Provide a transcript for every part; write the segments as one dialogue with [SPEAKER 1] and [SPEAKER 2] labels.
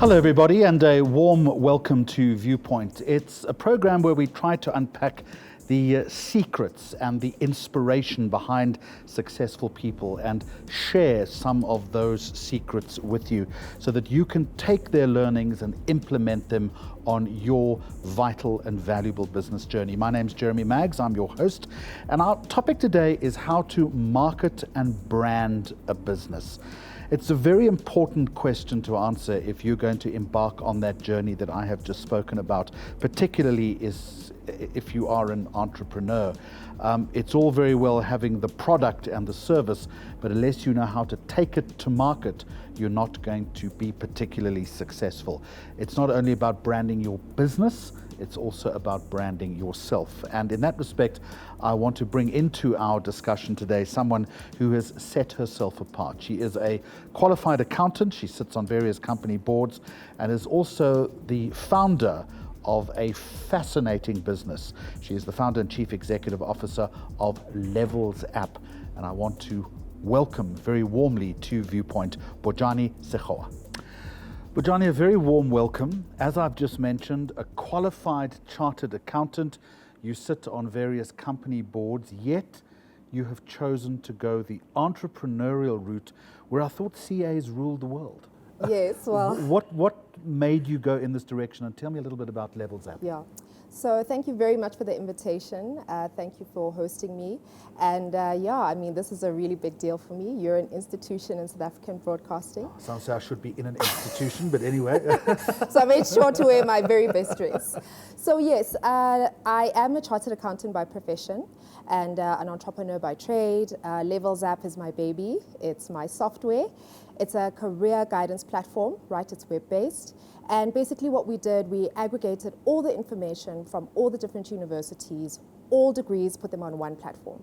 [SPEAKER 1] Hello everybody, and a warm welcome to Viewpoint. It's a program where we try to unpack the secrets and the inspiration behind successful people and share some of those secrets with you so that you can take their learnings and implement them on your vital and valuable business journey. My name's Jeremy Maggs, I'm your host, and our topic today is how to market and brand a business. It's a very important question to answer if you're going to embark on that journey that I have just spoken about, particularly if you are an entrepreneur. It's all very well having the product and the service, but unless you know how to take it to market, you're not going to be particularly successful. It's not only about branding your business, it's also about branding yourself. And in that respect, I want to bring into our discussion today someone who has set herself apart. She is a qualified accountant. She sits on various company boards and is also the founder of a fascinating business. She is the founder and chief executive officer of Levelsapp. And I want to welcome very warmly to Viewpoint, Bojane Segooa. Bojane, a very warm welcome. As I've just mentioned, a qualified chartered accountant. You sit on various company boards, yet you have chosen to go the entrepreneurial route where I thought CAs ruled the world.
[SPEAKER 2] Yes, well.
[SPEAKER 1] What made you go in this direction? And tell me a little bit about Levelsapp.
[SPEAKER 2] Yeah. So thank you very much for the invitation. Thank you for hosting me. And this is a really big deal for me. You're an institution in South African broadcasting.
[SPEAKER 1] Sounds like I should be in an institution, but anyway.
[SPEAKER 2] So I made sure to wear my very best dress. So yes, I am a chartered accountant by profession and an entrepreneur by trade. Levelsapp is my baby. It's my software. It's a career guidance platform, right? It's web-based. And basically what we did, we aggregated all the information from all the different universities, all degrees, put them on one platform.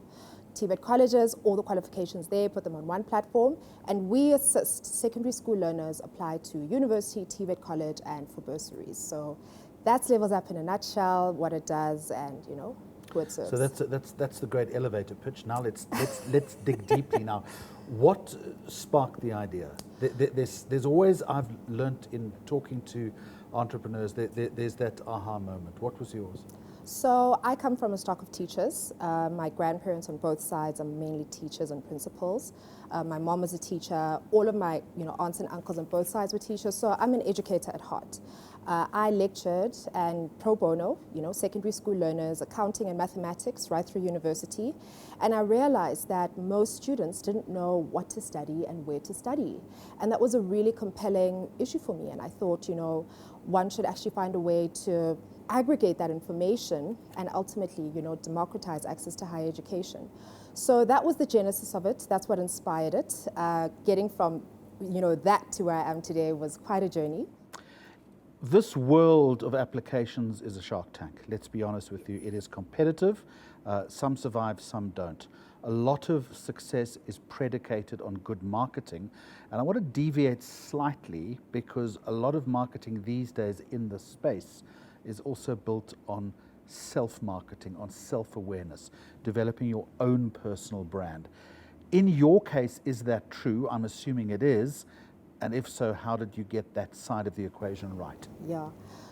[SPEAKER 2] TVET colleges, all the qualifications there, put them on one platform. And we assist secondary school learners apply to university, TVET college, and for bursaries. So that's Levelsapp in a nutshell, what it does, and who it serves.
[SPEAKER 1] So that's the great elevator pitch. Now let's dig deeply now. What sparked the idea? There's always, I've learnt in talking to entrepreneurs, there's that aha moment. What was yours?
[SPEAKER 2] So I come from a stock of teachers. My grandparents on both sides are mainly teachers and principals. My mom was a teacher. All of my aunts and uncles on both sides were teachers. So I'm an educator at heart. I lectured and pro bono, secondary school learners, accounting and mathematics right through university. And I realized that most students didn't know what to study and where to study. And that was a really compelling issue for me. And I thought, one should actually find a way to aggregate that information and ultimately, democratize access to higher education. So that was the genesis of it. That's what inspired it. Getting from, that to where I am today was quite a journey.
[SPEAKER 1] This world of applications is a shark tank. Let's be honest with you. It is competitive. Some survive, some don't. A lot of success is predicated on good marketing. And I want to deviate slightly because a lot of marketing these days in this space is also built on self-marketing, on self-awareness, developing your own personal brand. In your case, is that true? I'm assuming it is. And if so, how did you get that side of the equation right?
[SPEAKER 2] Yeah,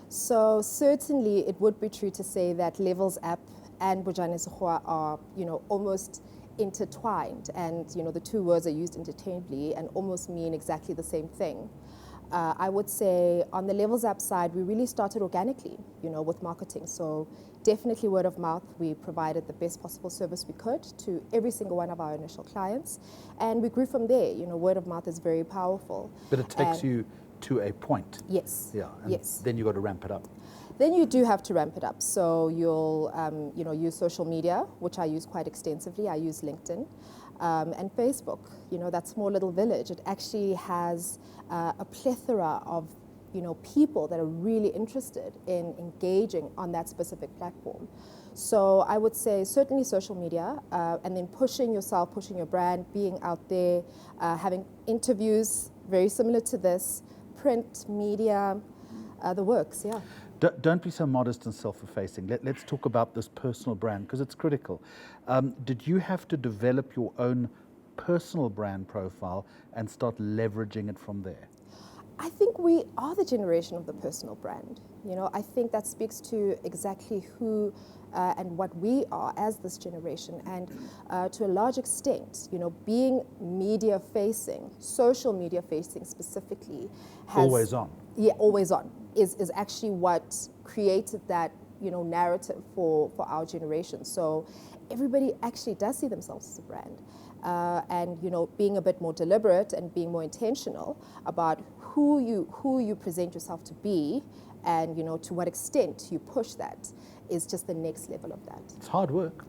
[SPEAKER 2] so certainly it would be true to say that Levelsapp and Bojane Segooa are, almost intertwined, and the two words are used interchangeably and almost mean exactly the same thing. I would say on the Levelsapp side, we really started organically, with marketing. So definitely word of mouth. We provided the best possible service we could to every single one of our initial clients. And we grew from there. Word of mouth is very powerful.
[SPEAKER 1] But it takes you to a point.
[SPEAKER 2] Yes.
[SPEAKER 1] Yeah. And
[SPEAKER 2] yes.
[SPEAKER 1] Then you've got to ramp it up.
[SPEAKER 2] Then you do have to ramp it up. So you'll, use social media, which I use quite extensively. I use LinkedIn. And Facebook, that small little village, it actually has a plethora of, people that are really interested in engaging on that specific platform. So I would say certainly social media, and then pushing yourself, pushing your brand, being out there, having interviews very similar to this, print, media, the works, yeah.
[SPEAKER 1] Don't be so modest and self-effacing. Let's talk about this personal brand because it's critical. Did you have to develop your own personal brand profile and start leveraging it from there?
[SPEAKER 2] I think we are the generation of the personal brand. I think that speaks to exactly who and what we are as this generation. And to a large extent, being media facing, social media facing specifically, has
[SPEAKER 1] Always on.
[SPEAKER 2] Yeah, always on is actually what created that narrative for our generation. So everybody actually does see themselves as a brand. And being a bit more deliberate and being more intentional about who you present yourself to be, and to what extent you push that, is just the next level of that.
[SPEAKER 1] It's hard work.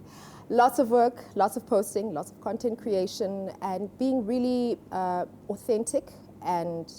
[SPEAKER 2] Lots of work, lots of posting, lots of content creation, and being really authentic and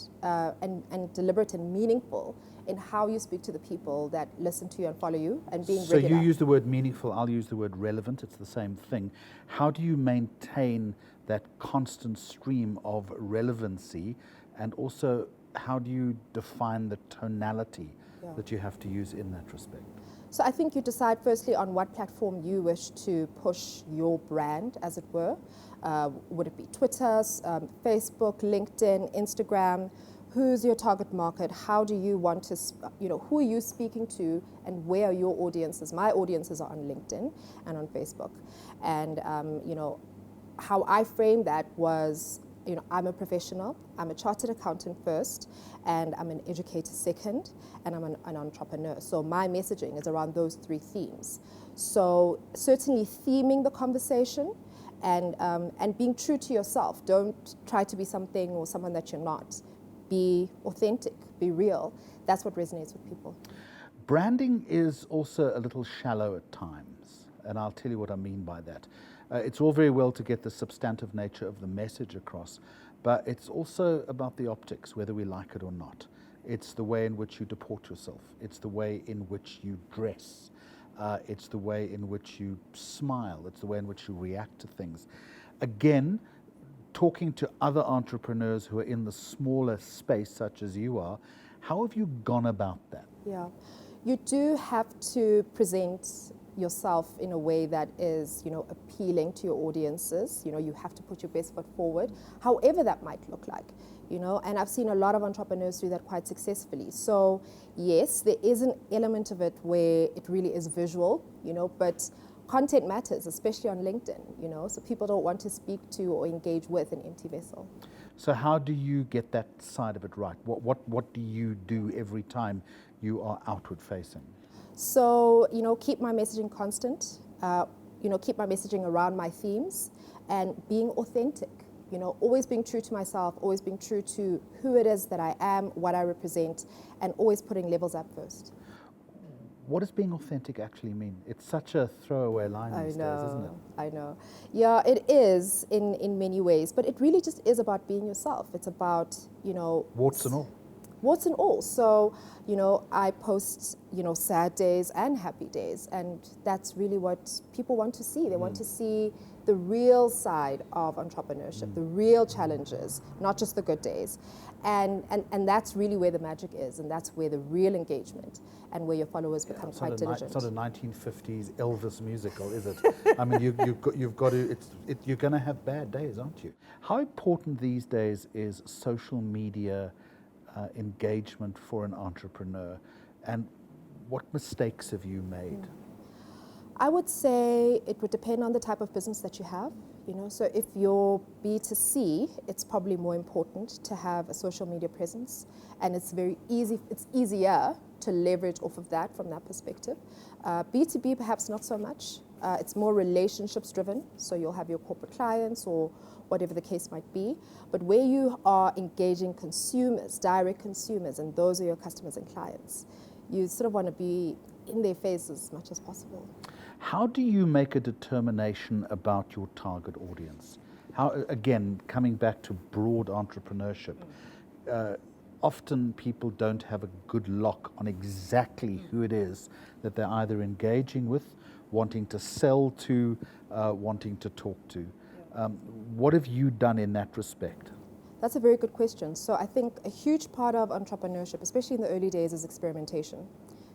[SPEAKER 2] deliberate and meaningful in how you speak to the people that listen to you and follow you, and being regular.
[SPEAKER 1] So you use the word meaningful, I'll use the word relevant, it's the same thing. How do you maintain that constant stream of relevancy, and also how do you define the tonality that you have to use in that respect?
[SPEAKER 2] So I think you decide firstly on what platform you wish to push your brand, as it were. Would it be Twitter, Facebook, LinkedIn, Instagram? Who's your target market? How do you want to, who are you speaking to, and where are your audiences? My audiences are on LinkedIn and on Facebook. And, how I framed that was, I'm a professional, I'm a chartered accountant first, and I'm an educator second, and I'm an entrepreneur. So my messaging is around those three themes. So certainly theming the conversation, and being true to yourself. Don't try to be something or someone that you're not. Be authentic, be real. That's what resonates with people.
[SPEAKER 1] Branding is also a little shallow at times, and I'll tell you what I mean by that. It's all very well to get the substantive nature of the message across, but it's also about the optics, whether we like it or not. It's the way in which you deport yourself. It's the way in which you dress. It's the way in which you smile. It's the way in which you react to things. Again, talking to other entrepreneurs who are in the smaller space, such as you are, how have you gone about that?
[SPEAKER 2] Yeah, you do have to present yourself in a way that is, appealing to your audiences. You have to put your best foot forward, however that might look like. And I've seen a lot of entrepreneurs do that quite successfully. So yes, there is an element of it where it really is visual, but content matters, especially on LinkedIn, so people don't want to speak to or engage with an empty vessel.
[SPEAKER 1] So how do you get that side of it right? What do you do every time you are outward facing?
[SPEAKER 2] So, keep my messaging constant, keep my messaging around my themes, and being authentic, always being true to myself, always being true to who it is that I am, what I represent, and always putting Levelsapp first.
[SPEAKER 1] What does being authentic actually mean? It's such a throwaway line these days, isn't it?
[SPEAKER 2] I know. Yeah, it is in many ways, but it really just is about being yourself. It's about,
[SPEAKER 1] Warts and all.
[SPEAKER 2] Warts and all. So, I post, sad days and happy days, and that's really what people want to see. They want to see the real side of entrepreneurship, the real challenges, not just the good days. And that's really where the magic is, and that's where the real engagement and where your followers become quite diligent.
[SPEAKER 1] It's not a 1950s Elvis musical, is it? I mean, you've got to. You're going to have bad days, aren't you? How important these days is social media engagement for an entrepreneur, and what mistakes have you made?
[SPEAKER 2] I would say it would depend on the type of business that you have. So if you're B2C, it's probably more important to have a social media presence, and it's easier to leverage off of that from that perspective. B2B, perhaps not so much. It's more relationships driven, so you'll have your corporate clients or whatever the case might be. But where you are engaging consumers, direct consumers, and those are your customers and clients, you sort of want to be in their face as much as possible.
[SPEAKER 1] How do you make a determination about your target audience? How, again, coming back to broad entrepreneurship, often people don't have a good lock on exactly who it is that they're either engaging with, wanting to sell to, wanting to talk to. What have you done in that respect?
[SPEAKER 2] That's a very good question. So I think a huge part of entrepreneurship, especially in the early days, is experimentation.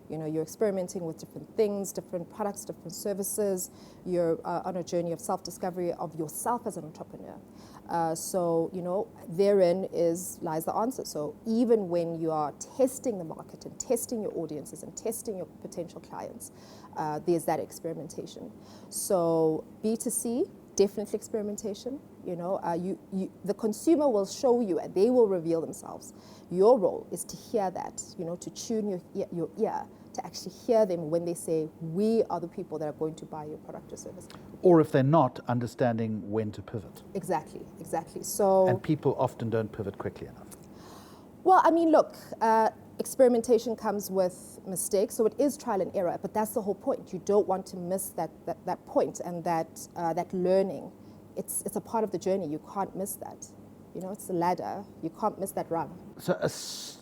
[SPEAKER 2] You know, you're experimenting with different things, different products, different services. You're on a journey of self-discovery of yourself as an entrepreneur. So, you know, therein lies the answer. So even when you are testing the market and testing your audiences and testing your potential clients, there's that experimentation. So B2C, definitely experimentation. You know, the consumer will show you and they will reveal themselves. Your role is to hear that, you know, to tune your ear, to actually hear them when they say, we are the people that are going to buy your product or service.
[SPEAKER 1] Or if they're not, understanding when to pivot.
[SPEAKER 2] Exactly. So,
[SPEAKER 1] and people often don't pivot quickly enough.
[SPEAKER 2] Well, I mean, look, experimentation comes with mistakes, so it is trial and error, but that's the whole point. You don't want to miss that point and that learning. It's a part of the journey. You can't miss that. You know, it's the ladder. You can't miss that rung.
[SPEAKER 1] So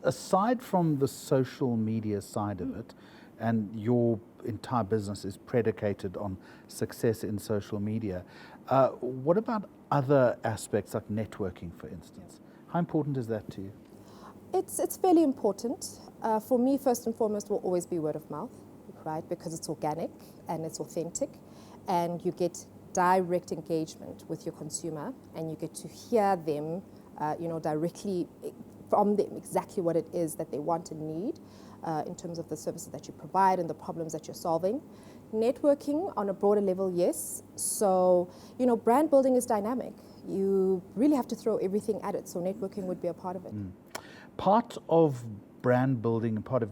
[SPEAKER 1] aside from the social media side of it, and your entire business is predicated on success in social media, what about other aspects like networking, for instance? How important is that to you?
[SPEAKER 2] It's fairly important. For me, first and foremost, will always be word of mouth, right? Because it's organic and it's authentic, and you get direct engagement with your consumer, and you get to hear them, you know, directly from them exactly what it is that they want and need in terms of the services that you provide and the problems that you're solving. Networking on a broader level, yes. So, you know, brand building is dynamic. You really have to throw everything at it. So networking would be a part of it.
[SPEAKER 1] Part of brand building and part of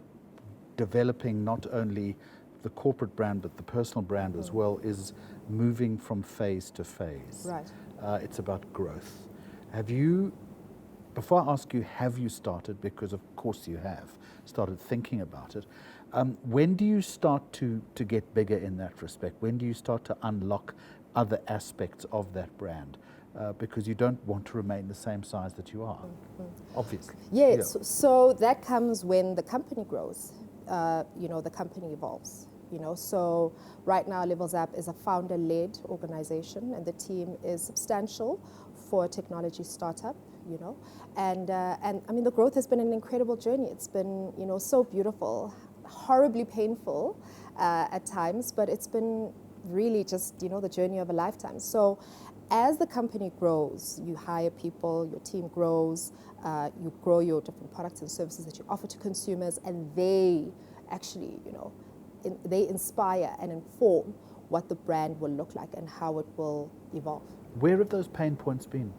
[SPEAKER 1] developing not only the corporate brand but the personal brand as well is moving from phase to phase.
[SPEAKER 2] Right.
[SPEAKER 1] It's about growth. Have you, before I ask you, have you started, because of course you have, started thinking about it, when do you start to get bigger in that respect? When do you start to unlock other aspects of that brand? Because you don't want to remain the same size that you are, obviously.
[SPEAKER 2] Yes, yeah. So that comes when the company grows, you know, the company evolves. You know, so right now Levelsapp is a founder-led organization, and the team is substantial for a technology startup. You know, and I mean the growth has been an incredible journey. It's been, you know, so beautiful, horribly painful at times, but it's been really just, you know, the journey of a lifetime. So as the company grows, you hire people, your team grows, you grow your different products and services that you offer to consumers, and they actually, you know, they inspire and inform what the brand will look like and how it will evolve.
[SPEAKER 1] Where have those pain points been?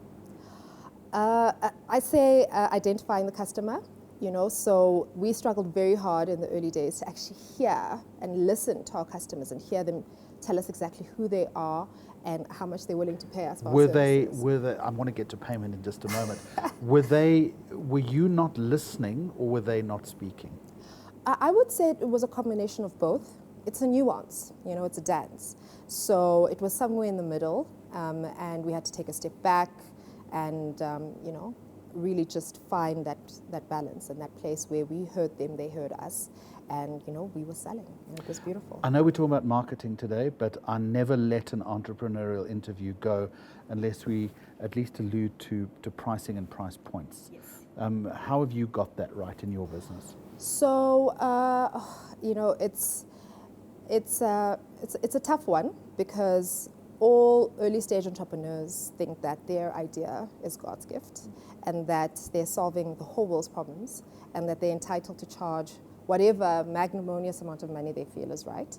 [SPEAKER 2] I say identifying the customer, you know, so we struggled very hard in the early days to actually hear and listen to our customers and hear them tell us exactly who they are and how much they're willing to pay us for our services.
[SPEAKER 1] Were they, I want to get to payment in just a moment. Were you not listening, or were they not speaking?
[SPEAKER 2] I would say it was a combination of both. It's a nuance, you know, it's a dance. So it was somewhere in the middle, and we had to take a step back and, you know, really just find that balance and that place where we heard them, they heard us, and, you know, we were selling, and it was beautiful.
[SPEAKER 1] I know we're talking about marketing today, but I never let an entrepreneurial interview go unless we at least allude to pricing and price points.
[SPEAKER 2] Yes.
[SPEAKER 1] How have you got that right in your business?
[SPEAKER 2] So, you know, it's a tough one, because all early stage entrepreneurs think that their idea is God's gift and that they're solving the whole world's problems and that they're entitled to charge whatever magnanimous amount of money they feel is right.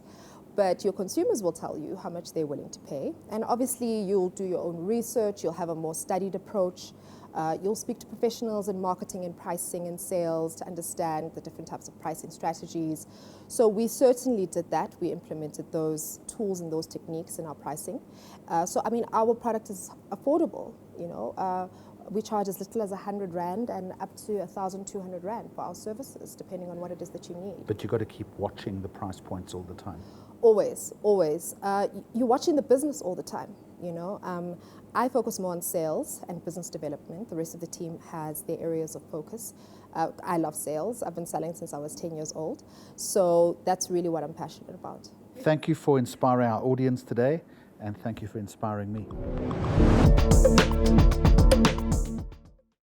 [SPEAKER 2] But your consumers will tell you how much they're willing to pay. And obviously you'll do your own research, you'll have a more studied approach. You'll speak to professionals in marketing and pricing and sales to understand the different types of pricing strategies. So we certainly did that. We implemented those tools and those techniques in our pricing. So, I mean, our product is affordable, you know. We charge as little as 100 Rand and up to 1,200 Rand for our services, depending on what it is that you need.
[SPEAKER 1] But you've got to keep watching the price points all the time.
[SPEAKER 2] Always, always. You're watching the business all the time, you know. I focus more on sales and business development. The rest of the team has their areas of focus. I love sales. I've been selling since I was 10 years old. So that's really what I'm passionate about.
[SPEAKER 1] Thank you for inspiring our audience today, and thank you for inspiring me.